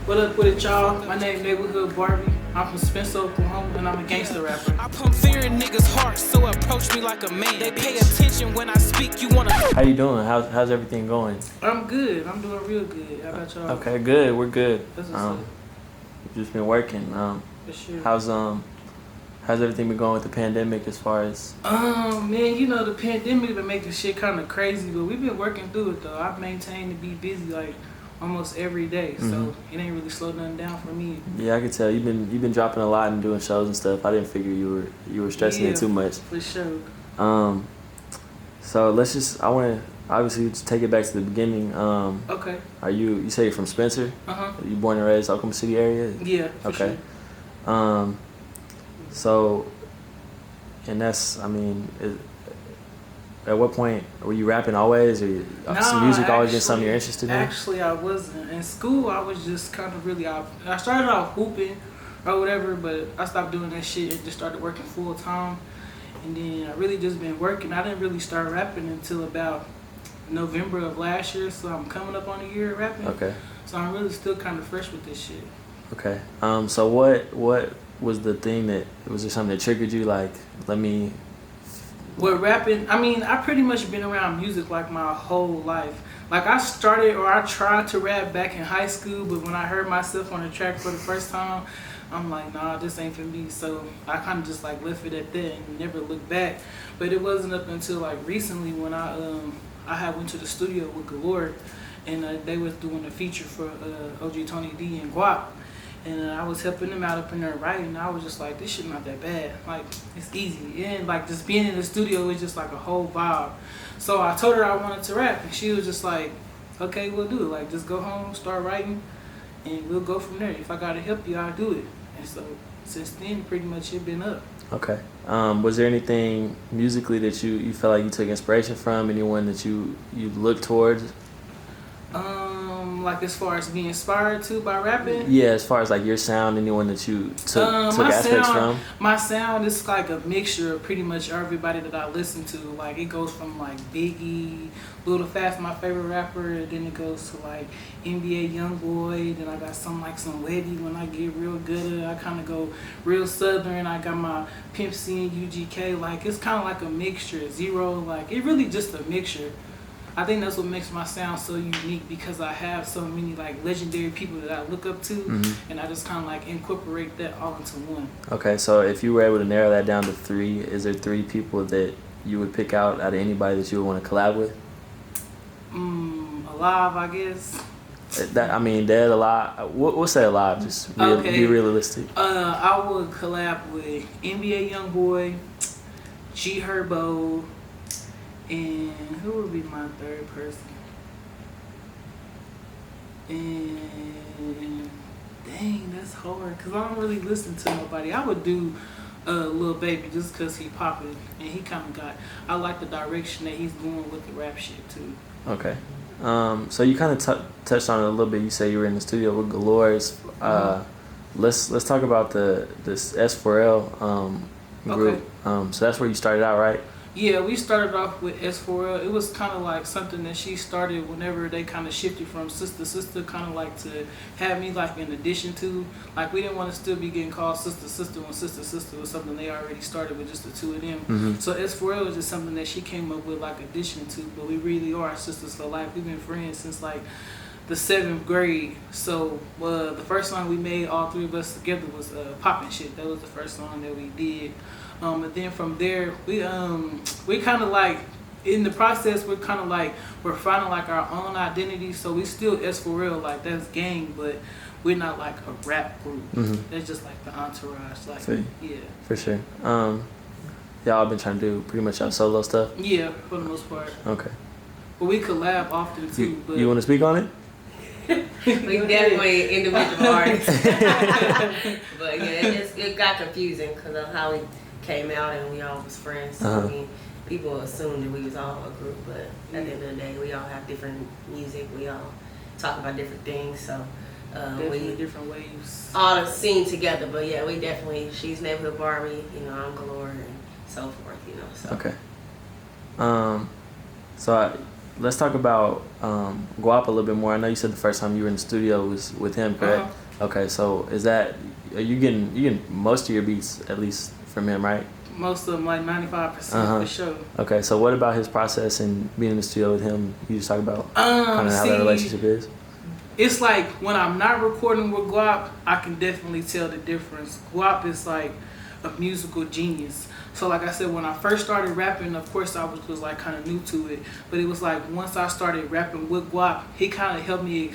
What up with it, y'all? My name is Nayborhood Barbie. I'm from Spencer, Oklahoma, and I'm a gangster rapper. I pump fear in niggas' hearts, so approach me like a man. They pay attention when I speak, you wanna... How you doing? How's everything going? I'm good. I'm doing real good. How about y'all? Okay, good. We're good. That's what's up. We've just been working. For sure. How's everything been going with the pandemic as far as? Man, you know, the pandemic been making shit kind of crazy, but we've been working through it though. I've maintained to be busy like almost every day, so it ain't really slowed nothing down for me. Yeah, I could tell you've been dropping a lot and doing shows and stuff. I didn't figure you were stressing it too much. For sure. So I want to obviously just take it back to the beginning. Okay. You say you're from Spencer? Uh-huh. You born and raised Oklahoma City area? Yeah. For okay. Sure. So, and that's, at what point were you rapping always, or some music always been something you're interested in? Actually, I wasn't. In school, I was just kind of really out. I started off hooping or whatever, but I stopped doing that shit and just started working full time. And then I really just been working. I didn't really start rapping until about November of last year, so I'm coming up on a year of rapping. Okay. So I'm really still kind of fresh with this shit. Okay. So what was the thing was there something that triggered you, like, With rapping, I pretty much been around music like my whole life. Like I tried to rap back in high school, but when I heard myself on the track for the first time, I'm like, nah, this ain't for me. So I kind of just like left it at that and never looked back. But it wasn't up until like recently when I had went to the studio with Galore, and they was doing a feature for OG Tony D and Guap. And I was helping them out up in there writing, and I was just like, this shit not that bad. Like, it's easy. And like just being in the studio was just like a whole vibe. So I told her I wanted to rap, and she was just like, okay, we'll do it. Like, just go home, start writing, and we'll go from there. If I gotta help you, I'll do it. And so since then, pretty much it been up. Okay. Was there anything musically that you felt like you took inspiration from? Anyone that you looked towards? Like as far as being inspired to by rapping? Yeah, as far as like your sound, anyone that you took aspects from? My sound is like a mixture of pretty much everybody that I listen to. Like it goes from like BabyK, Little Fast, my favorite rapper, then it goes to like NBA Youngboy, then I got some Weddy when I get real good. I kind of go real southern. I got my Pimp C and UGK. Like it's kind of like a mixture, zero. Like it really just a mixture. I think that's what makes my sound so unique, because I have so many like legendary people that I look up to, and I just kind of like incorporate that all into one. Okay, so if you were able to narrow that down to 3, is there 3 people that you would pick out of anybody that you would want to collab with? Alive, I guess. Dead, alive. We'll say alive. Just be realistic. I would collab with NBA Youngboy, G Herbo. And who would be my third person? And dang, that's hard, because I don't really listen to nobody. I would do Lil Baby just because he popping, and he kind of I like the direction that he's going with the rap shit too. Okay. So you kind of touched on it a little bit. You say you were in the studio with Galore's. Let's talk about this S4L group. Okay. So that's where you started out, right? Yeah, we started off with S4L. It was kind of like something that she started whenever they kind of shifted from sister, kind of like to have me like in addition to. Like we didn't want to still be getting called sister when sister was something they already started with just the 2 of them. So S4L was just something that she came up with like addition to. But we really are sisters for life. We've been friends since like the 7th grade. So the first song we made, all 3 of us together, was Poppin' Shit. That was the first song that we did. And then from there, we kind of like, in the process, we're finding like our own identity. So we still S4L, like that's gang, but we're not like a rap group. That's just like the entourage. Like, yeah. For sure. Y'all been trying to do pretty much our solo stuff? Yeah, for the most part. Okay. But we collab often too. You want to speak on it? We definitely individual artists. But yeah, it got confusing because of how we came out and we all was friends. So people assumed that we was all a group, but at the end of the day, we all have different music. We all talk about different things. So we different ways. All sing together. But yeah, we definitely. She's Nayborhood Barbie. I'm Galore and so forth. So. Okay. So let's talk about Guap a little bit more. I know you said the first time you were in the studio was with him, correct? Okay, so are you getting most of your beats at least from him, right? Most of them, like 95% for sure. Okay, so what about his process and being in the studio with him? You just talk about kind of how that relationship is. It's like when I'm not recording with Guap, I can definitely tell the difference. Guap is like a musical genius. So like I said, when I first started rapping, of course I was like kind of new to it, but it was like once I started rapping with Guap, he kind of helped me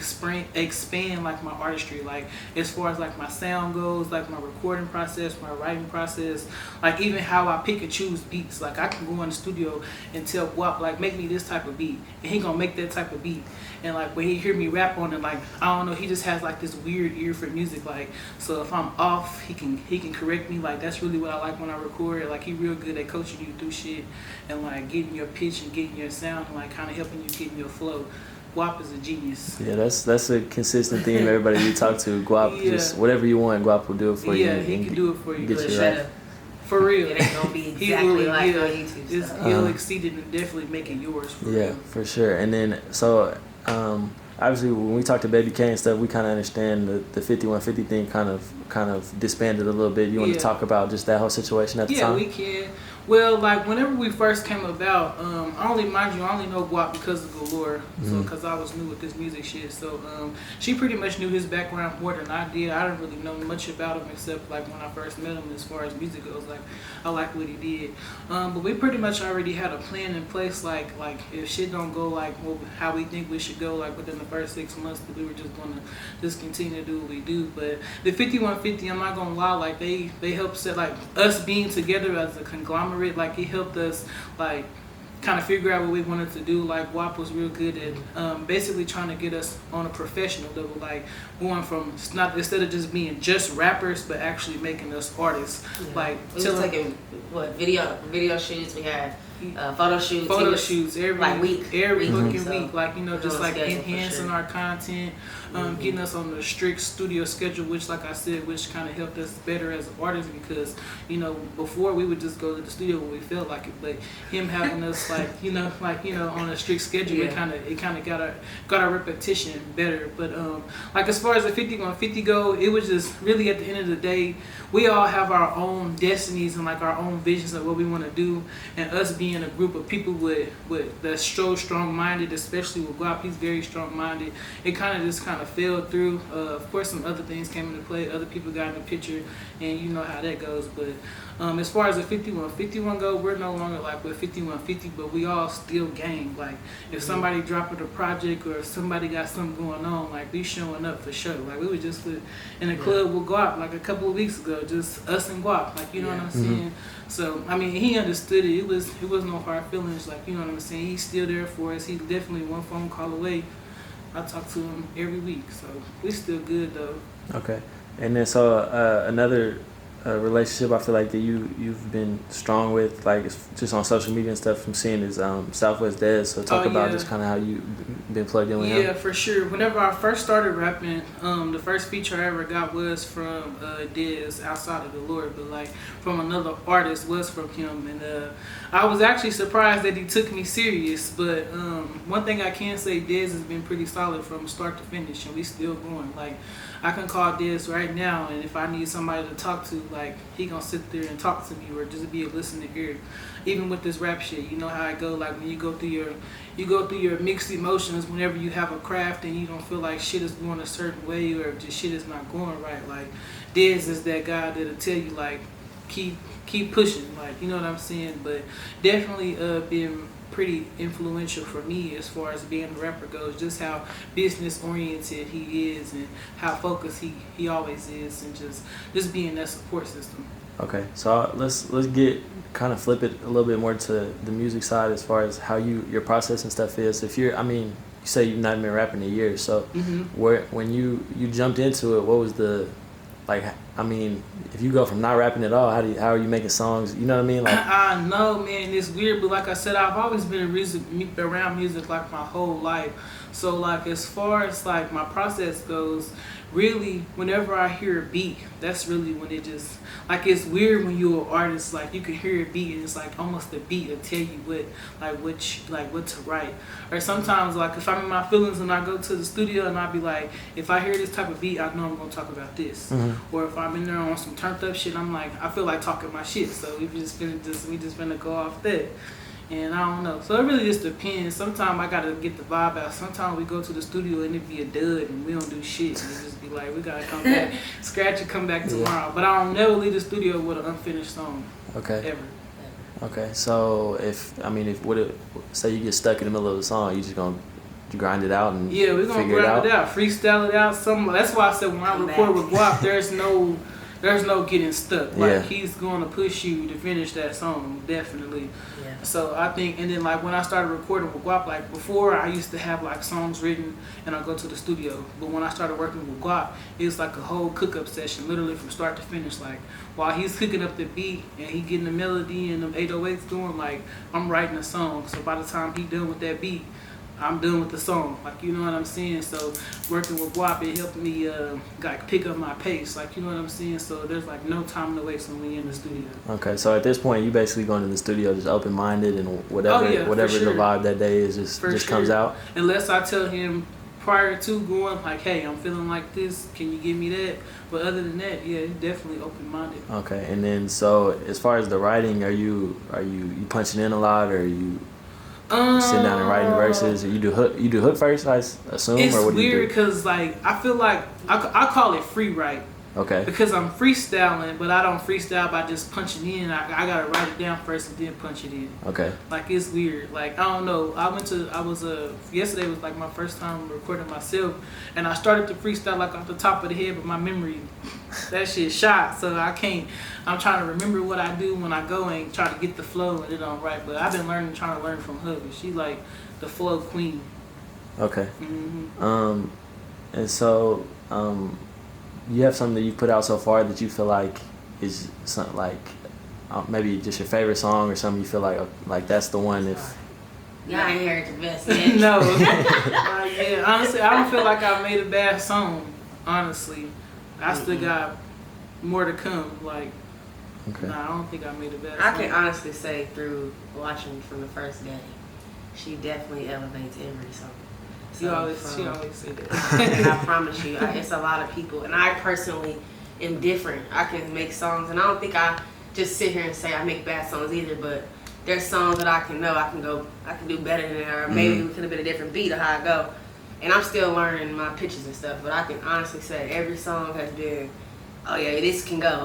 expand like my artistry, like as far as like my sound goes, like my recording process, my writing process, like even how I pick and choose beats. Like I can go in the studio and tell Guap like make me this type of beat, and he gonna make that type of beat. And like when he hear me rap on it, like I don't know, he just has like this weird ear for music. Like so if I'm off, he can correct me. Like that's really what I like when I record. Like he real good at coaching you through shit and like getting your pitch and getting your sound and like kind of helping you get in your flow. Guap is a genius. Yeah, that's a consistent theme. Everybody you talk to, Guap, just whatever you want, Guap will do it for you. Yeah, he can do it for you. Get you right. For real. It ain't gonna be exactly like on YouTube stuff. He'll exceed it and definitely make it yours for real. Yeah, for sure. And then so obviously when we talk to BabyK and stuff, we kind of understand the 5150 thing kind of disbanded a little bit. You want to talk about just that whole situation at the time? Yeah, we can. Well, like whenever we first came about, I only know Guap because of Galore, so because I was new with this music shit. So she pretty much knew his background more than I did. I didn't really know much about him except like when I first met him. As far as music goes, like I like what he did. But we pretty much already had a plan in place. Like if shit don't go like how we think we should go, like within the first 6 months, that we were just gonna just continue to do what we do. But the 5150, I'm not gonna lie, like they helped set like us being together as a conglomerate. Like it helped us like kind of figure out what we wanted to do. Like Guap was real good at basically trying to get us on a professional level, like going from instead of just being just rappers, but actually making us artists. Yeah. Like we were taking video shoots. We had photo shoots every week, every fucking so week. Like just like enhancing our content, getting us on the strict studio schedule, which like I said, which kind of helped us better as artists because before we would just go to the studio when we felt like it, but him having us like on a strict schedule, it kind of got our repetition better. But like as far as the 5150 go, it was just really at the end of the day, we all have our own destinies and like our own visions of what we want to do, and us being a group of people with that's so strong-minded, especially with Guap, he's very strong-minded. It kind of fell through. Of course, some other things came into play. Other people got in the picture, and you know how that goes. But as far as the 5151 go, we're no longer like with 5150, but we all still gang. Like if somebody dropping a project or if somebody got something going on, like we showing up for sure. Like we were just in a club with Guap like a couple of weeks ago, just us and Guap. Like you know what I'm saying. So I mean, he understood it. It was no hard feelings. Like you know what I'm saying. He's still there for us. He's definitely one phone call away. I talk to him every week, so we still good though. Okay, and then so another relationship I feel like that you've been strong with, like just on social media and stuff, from seeing is Southwest Dez. So talk about just kind of how you been plugged in with him. Yeah, for sure. Whenever I first started rapping, the first feature I ever got was from Dez outside of the Lord, but like from another artist was from him, and I was actually surprised that he took me serious. But one thing I can say, Dez has been pretty solid from start to finish, and we still going. Like I can call Dez right now, and if I need somebody to talk to, like he gonna sit there and talk to me or just be a listening ear. Even with this rap shit, you know how I go. Like when you go through your mixed emotions whenever you have a craft and you don't feel like shit is going a certain way or just shit is not going right. Like Dez is that guy that'll tell you like keep pushing. Like you know what I'm saying. But definitely being pretty influential for me as far as being a rapper goes, just how business oriented he is and how focused he always is, and just being that support system. Okay, so let's get kind of flip it a little bit more to the music side as far as how your process and stuff is. If you say you've not been rapping a year, so when you jumped into it, what was the if you go from not rapping at all, how are you making songs? You know what I mean? Like I know, man, it's weird, but like I said, I've always been around music like my whole life. So like as far as like my process goes, really whenever I hear a beat, that's really when it just like it's weird when you're an artist, like you can hear a beat and it's like almost a beat to tell you what to write. Or sometimes like if I'm in my feelings and I go to the studio and I be like, if I hear this type of beat, I know I'm gonna talk about this. Or if I'm in there on some turned up shit, I'm like, I feel like talking my shit. So we just finna go off that. And I don't know. So it really just depends. Sometimes I gotta get the vibe out. Sometimes we go to the studio and it be a dud and we don't do shit. And it just be like, we gotta come back, scratch and come back tomorrow. But I don't never leave the studio with an unfinished song. Okay. Ever. Okay. So say you get stuck in the middle of the song, you just gonna grind it out and we're gonna grind it out, freestyle it out. That's why I said when I record with Guap, there's no getting stuck. Like he's gonna push you to finish that song, definitely. Yeah. So I think, and then like when I started recording with Guap, like before I used to have like songs written and I go to the studio. But when I started working with Guap, it was like a whole cook-up session, literally from start to finish. Like while he's cooking up the beat and he getting the melody and them 808s going, like I'm writing a song. So by the time he done with that beat, I'm done with the song, like, you know what I'm saying? So working with Guap, it helped me like pick up my pace, like, you know what I'm saying? So there's like no time to waste when we in the studio. Okay, so at this point, you basically going to the studio just open-minded and whatever the vibe that day is just comes out? Unless I tell him prior to going, like, hey, I'm feeling like this, can you give me that? But other than that, yeah, it's definitely open-minded. Okay, and then so as far as the writing, are you punching in a lot, or are you sitting down and writing verses? Or you do hook first, I assume? It's or what weird because like I feel like I call it free write. Okay. Because I'm freestyling, but I don't freestyle by just punching in. I gotta write it down first and then punch it in. Okay. Like it's weird. Like I don't know. Yesterday was like my first time recording myself, and I started to freestyle like off the top of the head, but my memory, that shit shot. So I can't. I'm trying to remember what I do when I go and try to get the flow and it don't right. But I've been trying to learn from her. She like the flow queen. Okay. And so you have something that you put out so far that you feel like is something like maybe just your favorite song or something you feel like that's the one if. Yeah, I ain't heard the best yet. No. Yeah, honestly, I don't feel like I made a bad song. Honestly, I still got more to come. Like, I don't think I made a bad song. I can honestly say through watching from the first day, she definitely elevates every song. She always say that. And I promise you, it's a lot of people. And I personally am different. I can make songs, and I don't think I just sit here and say I make bad songs either, but there's songs that I can do better than that, or maybe it could have been a different beat of how I go. And I'm still learning my pitches and stuff, but I can honestly say every song has been, oh yeah, this can go.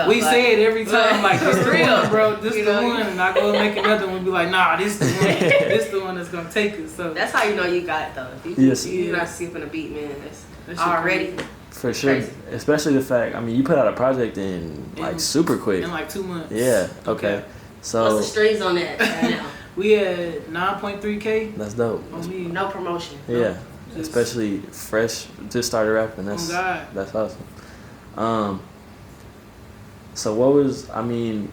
We say it every time, like, this the real, one, bro, this the one, and I go and make another one and be like, nah, this the one, this the one that's gonna take it. So that's how you know you got it, though. If you're not skipping a beat, man, that's already crazy. For sure, crazy. Especially the fact, I mean, you put out a project in like super quick. In like 2 months. Yeah, okay. So what's the streams on that right now? We had 9.3K. That's dope. No promotion. Yeah, especially fresh, just started rapping. That's awesome. So what was, I mean,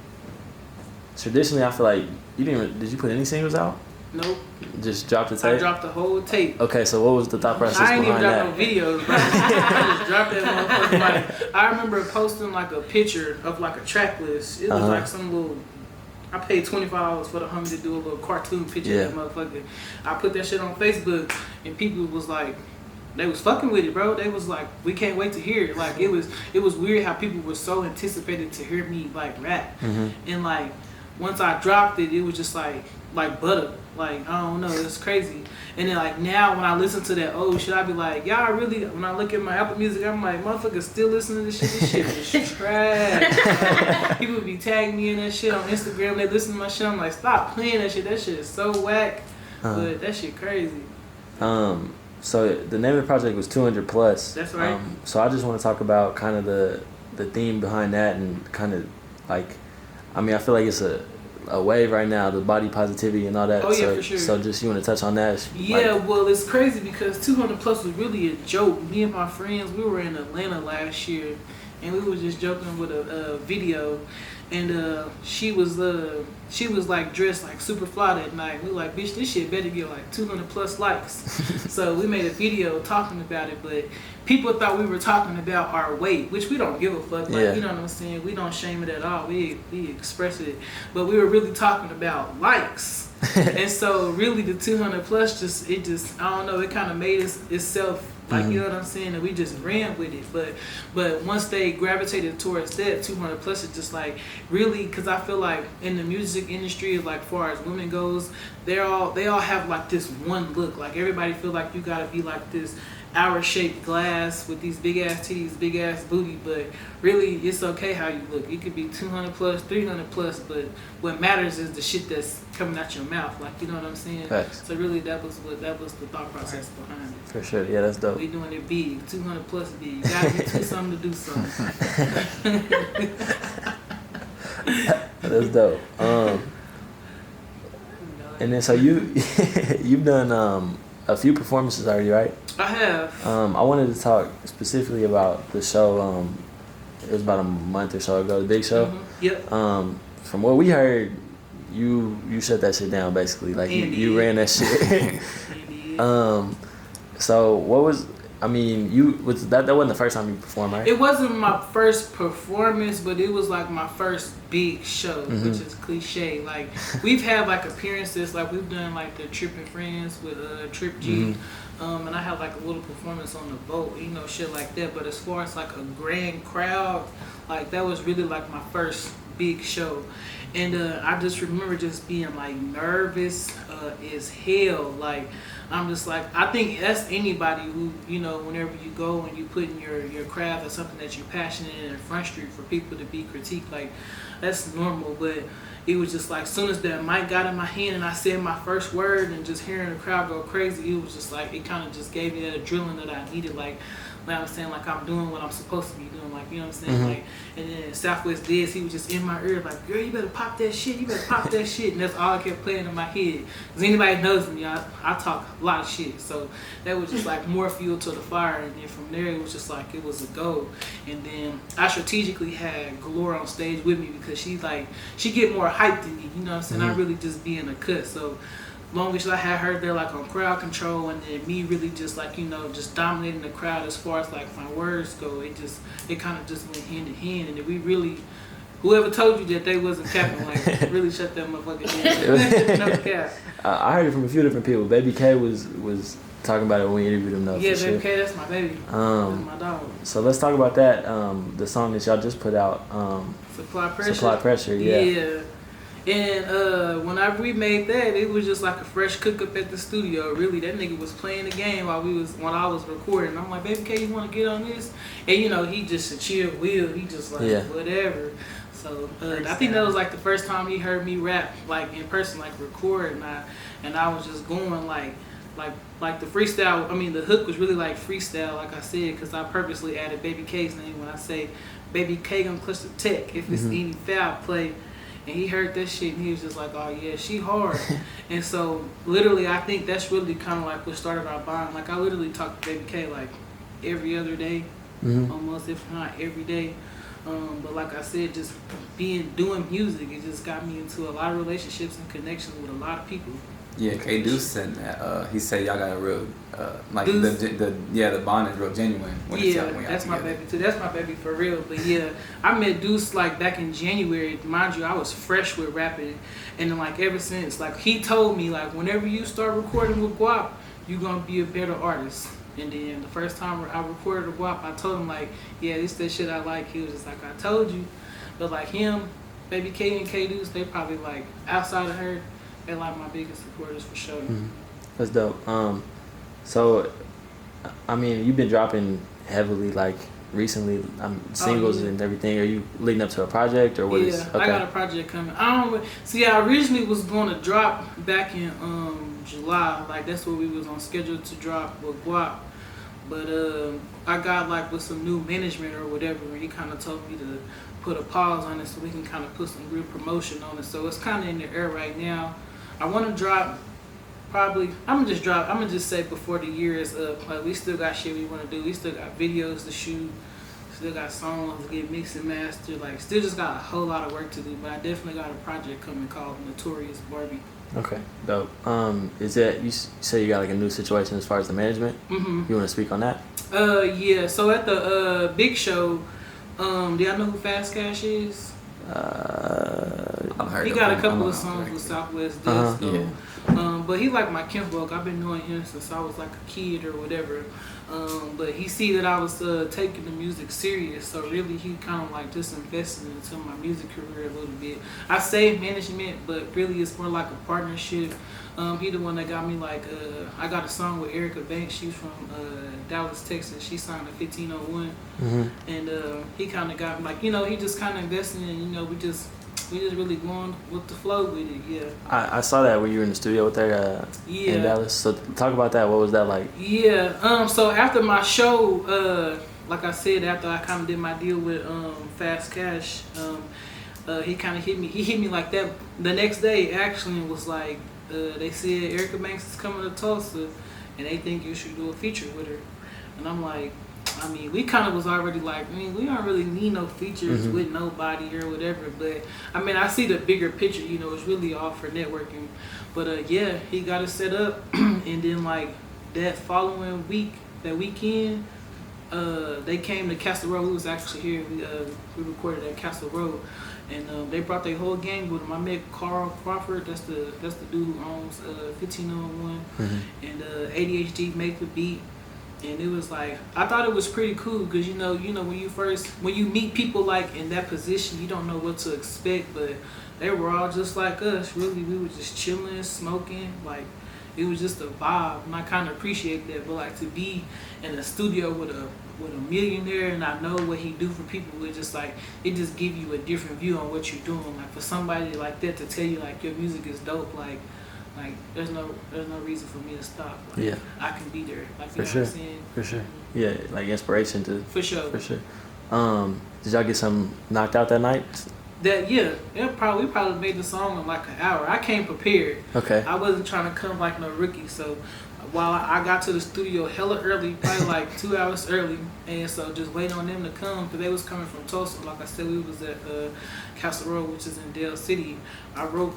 traditionally I feel like did you put any singles out? Nope. Just dropped the tape? I dropped the whole tape. Okay, so what was the thought process behind that? I ain't even dropped no videos, bro. I just dropped that motherfucker. Like, I remember posting like a picture of like a track list. It was like some little, I paid $25 for the homie to do a little cartoon picture of that motherfucker. I put that shit on Facebook and people was like, they was fucking with it, bro. They was like, we can't wait to hear it. Like it was weird how people were so anticipated to hear me like rap. And like once I dropped it, it was just like butter. Like I don't know, it's crazy. And then like now when I listen to that old shit, I be like, y'all really, when I look at my Apple Music, I'm like, motherfuckers still listening to this shit. This shit is trash. People be tagging me in that shit on Instagram. They listen to my shit. I'm like, stop playing that shit. That shit is so whack. But that shit crazy. So the name of the project was 200 Plus. That's right. So I just want to talk about kind of the theme behind that and kind of like, I mean, I feel like it's a wave right now, the body positivity and all that. Oh yeah, for sure. So just you want to touch on that? Yeah, well, it's crazy because 200 Plus was really a joke. Me and my friends, we were in Atlanta last year, and we were just joking with a video, and she was like dressed like super fly that night. We were like, bitch, this shit better get like 200 plus likes. So we made a video talking about it, but people thought we were talking about our weight, which we don't give a fuck. Like, you know what I'm saying? We don't shame it at all. We express it, but we were really talking about likes. And so really the 200 plus I don't know, it kind of made itself like, you know what I'm saying, and we just ran with it. But once they gravitated towards that 200 plus, it's just like really, because I feel like in the music industry, like far as women goes, they all have like this one look. Like everybody feel like you gotta be like this hour-shaped glass with these big ass titties, big ass booty, but really it's okay how you look. You could be 200 plus, 300 plus, but what matters is the shit that's coming out your mouth. Like, you know what I'm saying? Facts. So really that was the thought process behind it. For sure, yeah, that's dope. We doing it big, 200 plus big. You gotta be do something to do something. That's dope. And then so you've done a few performances already, right? I have. I wanted to talk specifically about the show. It was about a month or so ago, the big show. Yep. From what we heard, you shut that shit down basically. Like you ran that shit. So what was? I mean, that wasn't the first time you performed, right? It wasn't my first performance, but it was like my first big show, which is cliche. Like we've had like appearances, like we've done like the Trippin' Friends with Trip G, and I had like a little performance on the boat, you know, shit like that. But as far as like a grand crowd, like that was really like my first big show. And I just remember just being like nervous as hell. Like I'm just like, I think that's anybody who, you know, whenever you go and you put in your craft or something that you're passionate in Front Street for people to be critiqued, like that's normal. But it was just like, as soon as that mic got in my hand and I said my first word and just hearing the crowd go crazy, it was just like, it kind of just gave me that adrenaline that I needed. Like I'm saying, like I'm doing what I'm supposed to be doing, like, you know what I'm saying? Like, and then Southwest Diz, he was just in my ear like, girl, you better pop that shit, you better pop that shit. And that's all I kept playing in my head. Because anybody knows me, I talk a lot of shit. So that was just like more fuel to the fire. And then from there, it was just like, it was a go. And then I strategically had Galore on stage with me because she get more hype than me, you know what I'm saying? I really just be in a cut. So long as I had her there like on crowd control, and then me really just like, you know, just dominating the crowd as far as like my words go, it kind of just went hand in hand. And then we really, whoever told you that they wasn't capping, like really shut that motherfucker down. No cap. I heard it from a few different people. BabyK was talking about it when we interviewed him though. Yeah, BabyK, sure. That's my baby. That's my dog. So let's talk about that. The song that y'all just put out. Supply Pressure. Supply Pressure, yeah. Yeah. And when I remade that, it was just like a fresh cook up at the studio. Really, that nigga was playing the game while I was recording. I'm like, BabyK, you want to get on this? And you know, he just a chill wheel. He just like whatever. So I think that was like the first time he heard me rap like in person, like record, and I was just going like the freestyle. I mean, the hook was really like freestyle, like I said, because I purposely added BabyK's name when I say BabyK gonna clutch the tech if it's any foul play. And he heard that shit and he was just like, oh yeah, she hard. And so literally I think that's really kind of like what started our bond. Like I literally talk to BabyK like every other day, almost, if not every day. But like I said, just doing music, it just got me into a lot of relationships and connections with a lot of people. Yeah, K Deuce said that. He said y'all got a real like the bond is real genuine. That's my baby too. That's my baby for real. But yeah, I met Deuce like back in January. Mind you, I was fresh with rapping, and then like ever since, like he told me like whenever you start recording with Guap, you're gonna be a better artist. And then the first time I recorded with Guap, I told him like, yeah, this that shit I like. He was just like, I told you. But like him, BabyK and K Deuce, they probably like outside of her. They're like my biggest supporters for sure. That's dope. So, I mean, you've been dropping heavily like recently, singles and everything. Are you leading up to a project or what? I got a project coming. I originally was going to drop back in July. Like that's what we was on schedule to drop with Guap. But I got like with some new management or whatever, and he kind of told me to put a pause on it so we can kind of put some real promotion on it. So it's kind of in the air right now. I want to drop probably, I'm gonna just say before the year is up. Like we still got shit we want to do. We still got videos to shoot, Still got songs to get mixed and mastered. Like, still just got a whole lot of work to do. But I definitely got a project coming called Notorious Barbie. Okay, dope. Is that you say you got like a new situation as far as the management? Mm-hmm. You want to speak on that? Yeah. So at the big show, do y'all know who Fast Cash is? I've heard He of got a him. couple I'm of not songs very with good. Southwest Dust. Yeah. But he like my kinfolk. I've been knowing him since I was like a kid or whatever. But he see that I was taking the music serious, so really he kind of like just invested into my music career a little bit. I say management, but really it's more like a partnership. He the one that got me like I got a song with Erica Banks. She's from Dallas, Texas. She signed a 1501, and he kind of got me like, he just kind of invested in, we just really going with the flow with it. Yeah. I saw that when you were in the studio with her in Dallas. So talk about that. What was that like? Yeah. So after my show, like I said, after I kind of did my deal with Fast Cash, he kind of hit me. He hit me like that the next day actually, and was like, they said Erica Banks is coming to Tulsa, and they think you should do a feature with her. And I'm like, we kind of was already like, we don't really need no features with nobody or whatever. But I see the bigger picture. It's really all for networking. But yeah, he got it set up, and then like that following week, that weekend, they came to Castle Road. We was actually here. We recorded at Castle Road. And they brought their whole gang with them. I met Carl Crawford. That's the dude who owns 1501, and ADHD Make the Beat. And it was like, I thought it was pretty cool because when you meet people like in that position, you don't know what to expect. But they were all just like us. Really, we were just chilling, smoking. Like, it was just a vibe, and I kind of appreciate that. But like, to be in a studio with a millionaire, and I know what he do for people, it just give you a different view on what you're doing. Like, for somebody like that to tell you like your music is dope, like there's no reason for me to stop. Like, yeah, I can be there. Like, for sure. What I'm saying? For sure. Yeah, like inspiration to. For sure. For sure. Did y'all get some knocked out that night? We probably made the song in like an hour. I came prepared. Okay. I wasn't trying to come like no rookie, so while I got to the studio hella early, probably like 2 hours early, and so just waiting on them to come, because they was coming from Tulsa. Like I said, we was at Castle Road, which is in Dale City. I wrote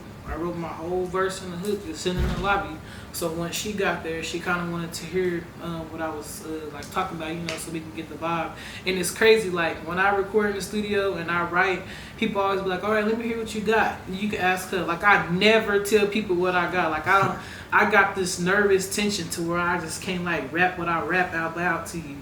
my whole verse in the hook, just sitting in the lobby. So when she got there, she kind of wanted to hear what I was like talking about, so we can get the vibe. And it's crazy, like when I record in the studio and I write, people always be like, all right, let me hear what you got. And you can ask her. Like, I never tell people what I got. Like, I got this nervous tension to where I just can't like rap what I rap out loud to you.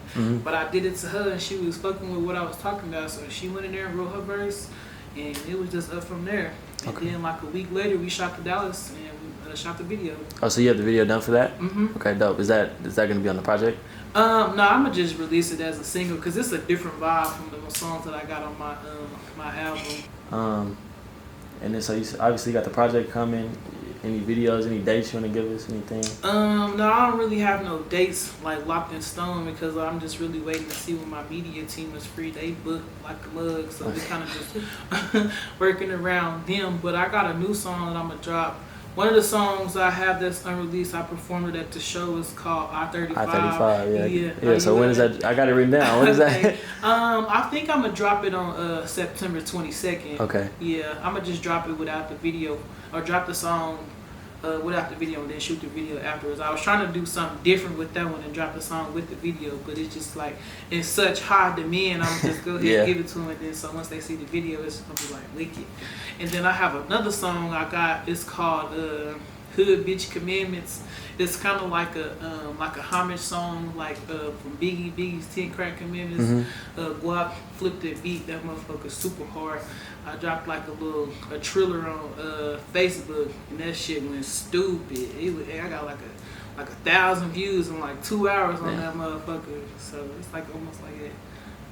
But I did it to her, and she was fucking with what I was talking about. So she went in there and wrote her verse, and it was just up from there. And then like a week later, we shot to Dallas and we shot the video. Oh, so you have the video done for that? Mm-hmm. Okay, dope. Is that gonna be on the project? No, I'm gonna just release it as a single because it's a different vibe from the songs that I got on my album. And then so you obviously got the project coming. Any videos, any dates you want to give us, anything? No, I don't really have no dates like locked in stone because I'm just really waiting to see when my media team is free. They book like a mug, so we kind of just working around them. But I got a new song that I'm gonna drop. One of the songs I have that's unreleased, I performed it at the show, is called I-35. I-35, yeah. So when is that? I got it written down. When is that? I think I'm gonna drop it on September 22nd. Okay. Yeah, I'm gonna just drop it without the video, or drop the song without the video and then shoot the video afterwards. I was trying to do something different with that one and drop the song with the video, but it's just like in such high demand, I'm just go ahead and give it to them, and then so once they see the video, it's gonna be like wicked. And then I have another song I got. It's called Hood Bitch Commandments. It's kind of like a homage song, like from Biggie's 10 Crack Commandments. Guap flipped that beat. That motherfucker super hard. I dropped like a trailer on Facebook, and that shit went stupid. I got like 1,000 views in like 2 hours on that motherfucker. So it's like almost like at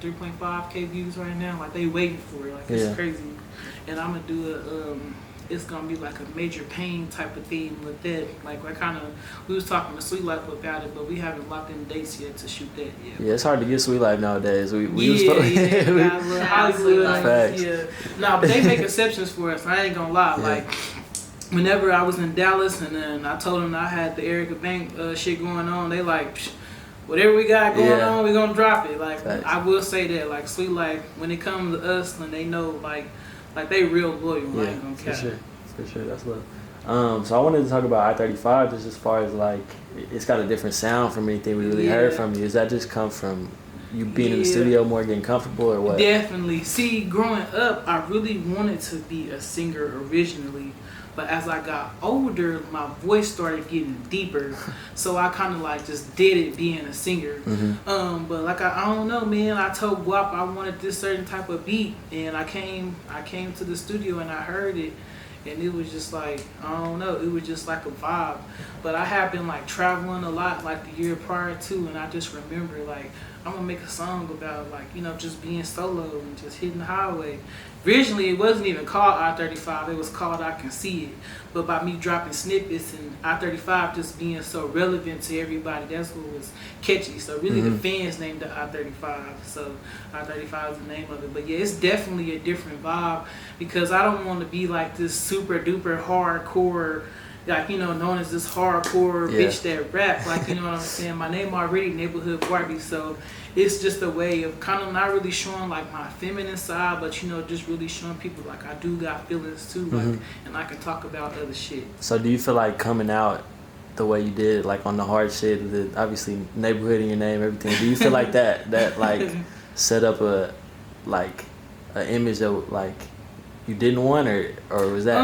3.5K views right now. Like they waiting for it. Like it's crazy. And I'm gonna do it's gonna be like a major pain type of theme with that. Like we was talking to Sweet Life about it, but we haven't locked in dates yet to shoot that yet. Yeah, it's hard to get Sweet Life nowadays. We Hollywood. Facts. Yeah. No, but they make exceptions for us. I ain't gonna lie. Yeah. Like whenever I was in Dallas and then I told them I had the Erica Bank shit going on, they like, whatever we got going Yeah. on, we gonna drop it. Like Facts. I will say that, like Sweet Life, when it comes to us, when they know, like they real loyal. I ain't gonna for cap. sure, that's love. So I wanted to talk about I-35 just as far as like it's got a different sound from anything we really heard from you. Does that just come from you being in the studio more, getting comfortable, or what? Definitely. See, growing up, I really wanted to be a singer originally. But as I got older, my voice started getting deeper. So I kind of like just did it being a singer. But like, I don't know, man. I told Guap I wanted this certain type of beat. And I came to the studio and I heard it. And it was just like, I don't know, it was just like a vibe. But I have been like traveling a lot like the year prior to. And I just remember like, I'm gonna make a song about like, you know, just being solo and just hitting the highway. Originally, it wasn't even called I-35, it was called I Can See It. But by me dropping snippets and I-35 just being so relevant to everybody, that's what was catchy. So really the fans named it I-35. So I-35 is the name of it. But yeah, it's definitely a different vibe because I don't want to be like this super duper hardcore, like, you know, known as this hardcore bitch that rap, like, you know what I'm saying? My name already Nayborhood Barbie, so it's just a way of kind of not really showing like my feminine side, but you know, just really showing people like I do got feelings too, like, and I can talk about other shit. So do you feel like coming out the way you did, like on the hard shit, the obviously neighborhood in your name, everything, do you feel like that like set up a like an image that like you didn't want, or was that?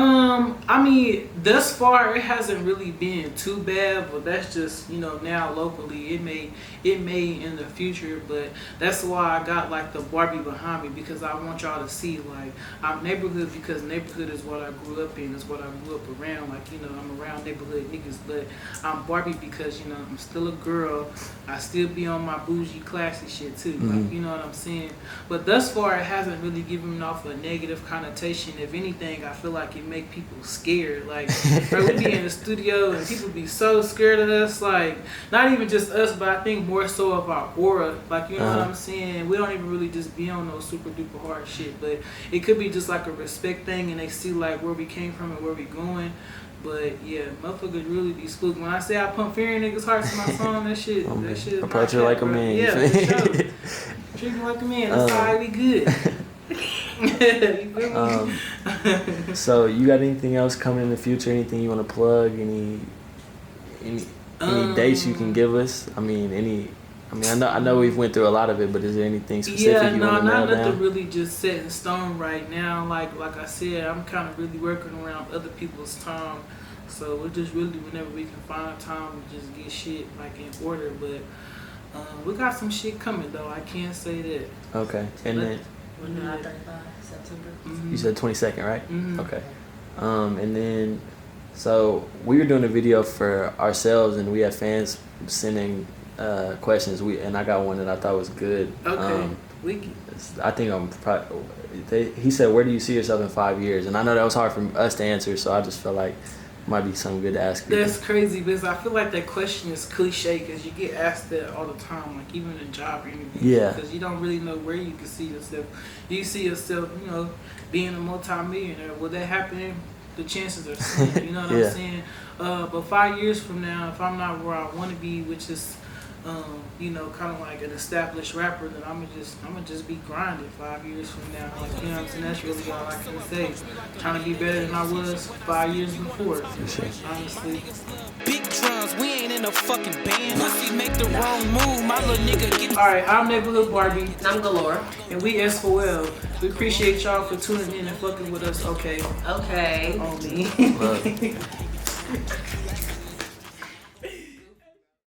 I mean, thus far it hasn't really been too bad, but that's just, you know, now locally it may in the future, but that's why I got like the Barbie behind me, because I want y'all to see like I'm neighborhood, because neighborhood is what I grew up in, is what I grew up around, like, you know, I'm around neighborhood niggas, but I'm Barbie because, you know, I'm still a girl, I still be on my bougie classy shit too, like, you know what I'm saying, but thus far it hasn't really given off a negative connotation. If anything, I feel like it make people scared. Like, bro, we be in the studio and people be so scared of us. Like, not even just us, but I think more so of our aura. Like, you know what I'm saying? We don't even really just be on no super duper hard shit. But it could be just like a respect thing, and they see like where we came from and where we going. But yeah, motherfuckers really be spooked. When I say I pump fear in niggas' hearts in my song, that shit is approach it like a man. Yeah, for sure. Treat me like a man. That's how we good. So you got anything else coming in the future? Anything you want to plug? Any dates you can give us? I know we've went through a lot of it, but is there anything specific you want to nail down? Not nothing really just set in stone right now. Like I said, I'm kind of really working around other people's time, so we're just really whenever we can find time to just get shit like in order. But we got some shit coming though. I can't say that. Okay, and then. September. You said 22nd, right? Okay. And then, so we were doing a video for ourselves, and we had fans sending questions. And I got one that I thought was good. Okay. I think I'm probably. He said, "Where do you see yourself in 5 years?" And I know that was hard for us to answer, so I just felt like it might be something good to ask people. That's crazy, because I feel like that question is cliche, because you get asked that all the time, like even in job interviews. Yeah. Because you don't really know where you can see yourself. You see yourself, you know, being a multi-millionaire. Will that happen? The chances are slim. You know what I'm saying? But 5 years from now, if I'm not where I want to be, which is, you know, kind of like an established rapper, then I'm gonna just be grinding 5 years from now. Like, you know what I'm saying? That's really all I can say. Trying to be better than I was 5 years before. Honestly. Big drums, we ain't in a fucking band. Pussy make the wrong move, my little nigga get. Alright, I'm Nayborhood Barbie. I'm Galore. And we S4L. We appreciate y'all for tuning in and fucking with us, okay? Okay. On me. Love.